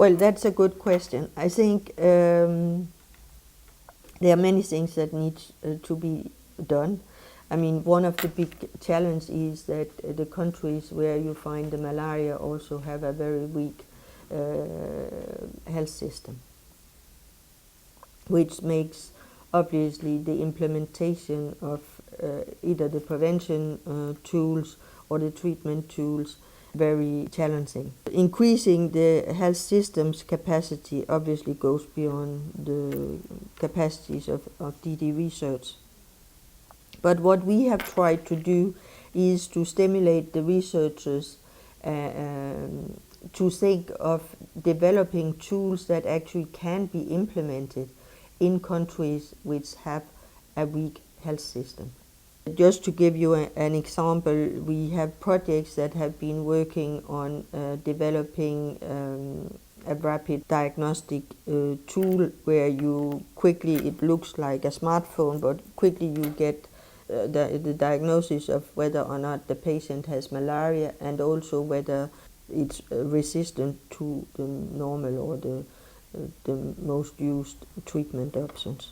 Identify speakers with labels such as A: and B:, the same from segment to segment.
A: Well, that's a good question. I think there are many things that need to be done. I mean, one of the big challenges is that the countries where you find the malaria also have a very weak health system, which makes obviously the implementation of either the prevention tools or the treatment tools very challenging. Increasing the health system's capacity obviously goes beyond the capacities of DD research. But what we have tried to do is to stimulate the researchers to think of developing tools that actually can be implemented in countries which have a weak health system. Just to give you an example, we have projects that have been working on developing a rapid diagnostic tool where you quickly, it looks like a smartphone, but quickly you get the diagnosis of whether or not the patient has malaria and also whether it's resistant to the normal or the most used treatment options.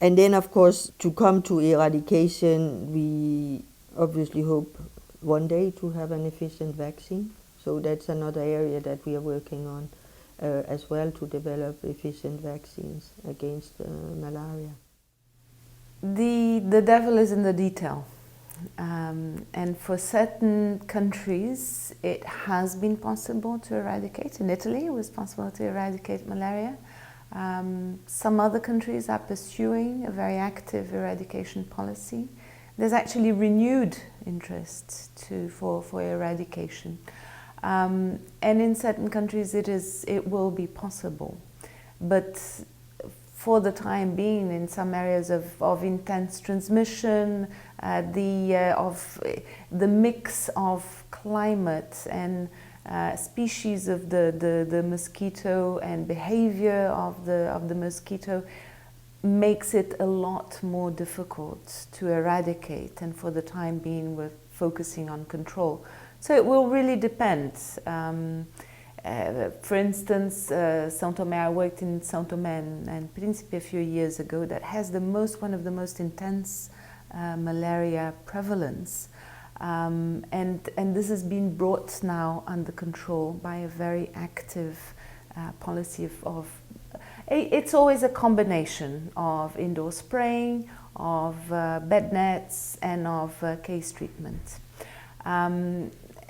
A: And then, of course, to come to eradication, we obviously hope one day to have an efficient vaccine. So that's another area that we are working on as well, to develop efficient vaccines against malaria.
B: The devil is in the detail. And for certain countries, it has been possible to eradicate. In Italy, it was possible to eradicate malaria. Some other countries are pursuing a very active eradication policy. There's actually renewed interest for eradication. And in certain countries it will be possible. But for the time being, in some areas of intense transmission, of the mix of climate and species of the mosquito and behavior of the mosquito makes it a lot more difficult to eradicate, and for the time being we're focusing on control. So it will really depend. For instance, São Tomé, I worked in São Tomé and Príncipe a few years ago, that has one of the most intense malaria prevalence. And this has been brought now under control by a very active policy of it's always a combination of indoor spraying, of bed nets, and of case treatment.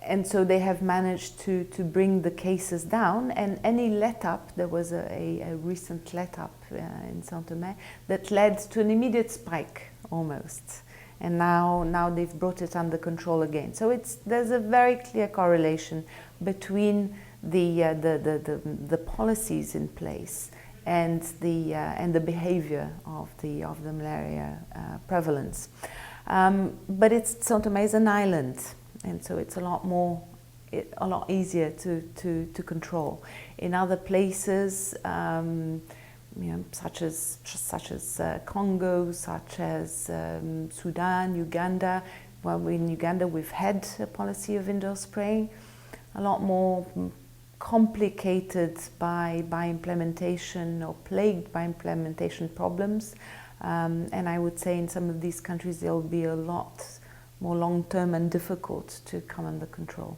B: And so they have managed to bring the cases down, and any let-up, there was a recent let-up in São Tomé that led to an immediate spike almost. And now they've brought it under control again. So there's a very clear correlation between the policies in place and the behavior of the malaria prevalence. But São Tomé is an island, and so it's a lot easier to control. In other places, such as Congo, such as Sudan, Uganda. Well, in Uganda we've had a policy of indoor spraying, a lot more complicated by implementation, or plagued by implementation problems. And I would say in some of these countries they'll be a lot more long-term and difficult to come under control.